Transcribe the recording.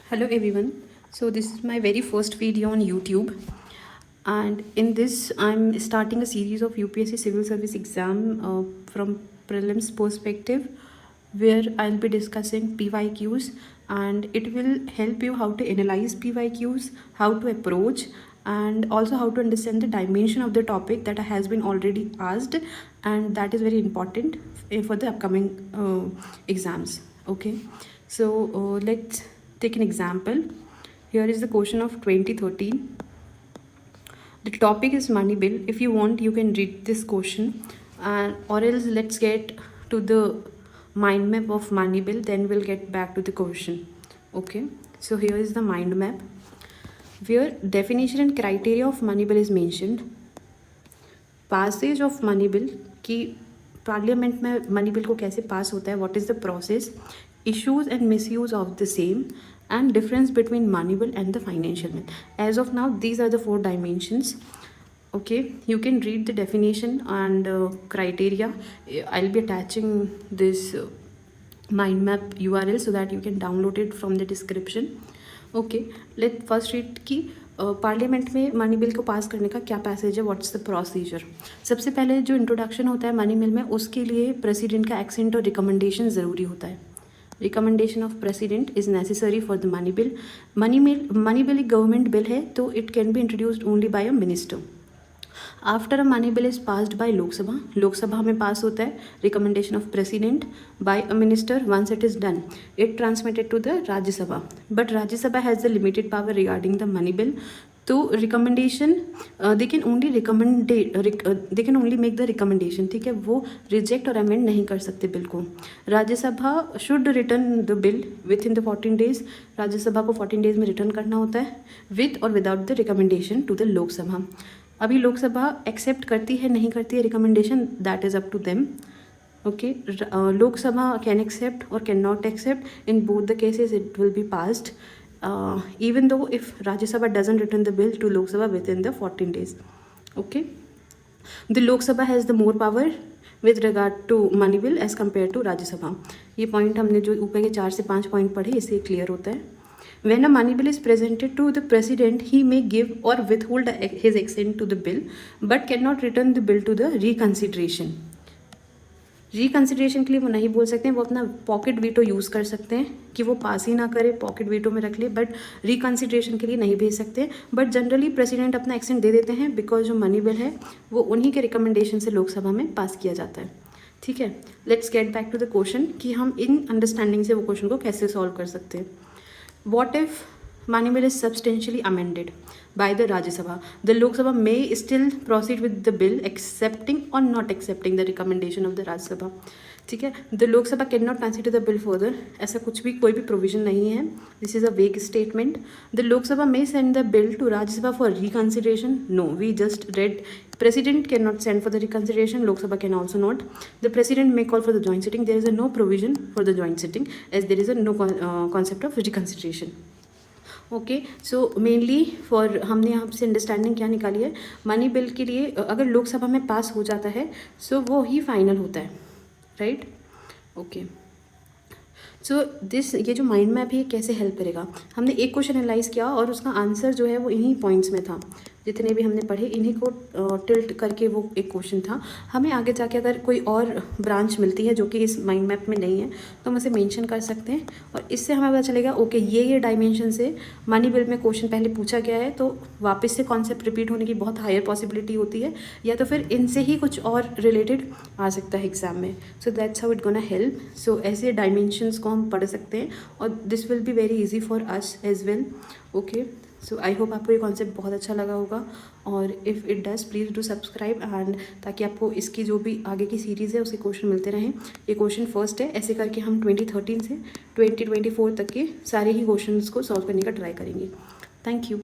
Hello everyone. So this is my very first video on YouTube, and in this I'm starting a series of UPSC civil service exam from prelims perspective, where I'll be discussing PYQs, and it will help you how to analyze PYQs, how to approach, and also how to understand the dimension of the topic that has been already asked, and that is very important for the upcoming exams. Okay, so let's take an example. Here is the question of 2013. The topic is money bill. If you want, you can read this question, and or else let's get to the mind map of money bill, then we'll get back to the question. Okay, so here is the mind map where definition and criteria of money bill is mentioned. Passage of money bill कि parliament में money bill को कैसे पास होता है, what is the process, issues and misuse of the same, and difference between money bill and the financial bill. As of now, these are the 4 dimensions. Okay, you can read the definition and criteria. I'll be attaching this mind map URL so that you can download it from the description. Okay, let first read कि parliament में money bill को पास करने का क्या passage है, what's the procedure. सबसे पहले जो इंट्रोडक्शन होता है मनी बिल में, उसके लिए प्रेसिडेंट का एक्सेंट और रिकमेंडेशन ज़रूरी होता है. Recommendation of president is necessary for the money bill. Money bill एक गवर्नमेंट बिल है, तो it can be introduced only by a minister. After a money bill is passed by Lok Sabha. Lok Sabha में pass होता है recommendation of president by a minister. Once it is done, it transmitted to the Rajya Sabha, but Rajya Sabha has the limited power regarding the money bill. तो recommendation they can only make the recommendation. ठीक है, वो reject और amend नहीं कर सकते bill को. Rajya Sabha should return the bill with in the 14 days. Rajya Sabha को 14 डेज में रिटर्न करना होता है, विथ और without the recommendation to the Lok Sabha. अभी लोकसभा एक्सेप्ट करती है नहीं करती है recommendation, that is up to them. Okay, Lok Sabha can accept और can not accept. In both the cases it will be passed even though if Rajya Sabha doesn't return the bill to Lok Sabha within the 14 days. Okay, the Lok Sabha has the more power with regard to money bill as compared to Rajya Sabha. ये point हमने जो ऊपर के 4 से 5 point पढ़े, इससे clear होता है. When a money bill is presented to the president, he may give or withhold his assent to the bill, but cannot return the bill to the reconsideration. Reconsideration के लिए वो नहीं बोल सकते हैं, वो अपना पॉकेट वीटो यूज़ कर सकते हैं कि वो पास ही ना करे, पॉकेट वीटो में रख ले, बट रिकन्सिडरेशन के लिए नहीं भेज सकते. बट जनरली प्रेसिडेंट अपना एक्सेंट दे देते हैं, बिकॉज जो मनी बिल है वो उन्हीं के रिकमेंडेशन से लोकसभा में पास किया जाता है. ठीक है, let's get back to the question कि हम इन अंडरस्टैंडिंग से वो क्वेश्चन को कैसे सॉल्व कर सकते हैं. What if money bill is substantially amended by the Rajya Sabha? The Lok Sabha may still proceed with the bill accepting or not accepting the recommendation of the Rajya Sabha. ठीक है, the Lok सभा can not consider the bill further. ऐसा कुछ भी कोई भी provision नहीं है. दिस इज़ अ वेग statement. The Lok Sabha may send the bill to Rajya Sabha for reconsideration. No, we just read president cannot send for the reconsideration. Lok Sabha can also not. The president may call for the joint sitting. There is a no provision for the joint sitting as there is a no concept of reconsideration. Okay, so mainly for हमने यहाँ से understanding क्या निकाली है, money bill के लिए अगर लोकसभा में पास हो जाता है सो वो ही फाइनल होता है. Right, okay. सो दिस ये जो माइंड मैप है कैसे हेल्प करेगा. हमने एक क्वेश्चन एनालाइज किया और उसका आंसर जो है वो इन्हीं पॉइंट्स में था. जितने भी हमने पढ़े इन्हीं को टिल्ट करके वो एक क्वेश्चन था. हमें आगे जाके अगर कोई और ब्रांच मिलती है जो कि इस माइंड मैप में नहीं है, तो हम उसे मेंशन कर सकते हैं, और इससे हमें पता चलेगा ओके ये डायमेंशन से मनी बिल में क्वेश्चन पहले पूछा गया है, तो वापस से कॉन्सेप्ट रिपीट होने की बहुत हायर पॉसिबिलिटी होती है, या तो फिर इनसे ही कुछ और रिलेटेड आ सकता है एग्जाम में. So that's how it gonna help. So ऐसे डायमेंशंस को हम पढ़ सकते हैं, और this will be very easy for us as well. Okay, so I hope आपको ये कॉन्सेप्ट बहुत अच्छा लगा होगा, और if it does please do subscribe, and ताकि आपको इसकी जो भी आगे की सीरीज़ है उसके क्वेश्चन मिलते रहें. ये क्वेश्चन फर्स्ट है, ऐसे करके हम 2013 से 2024 तक के सारे ही क्वेश्चंस को सॉल्व करने का ट्राई करेंगे. Thank you.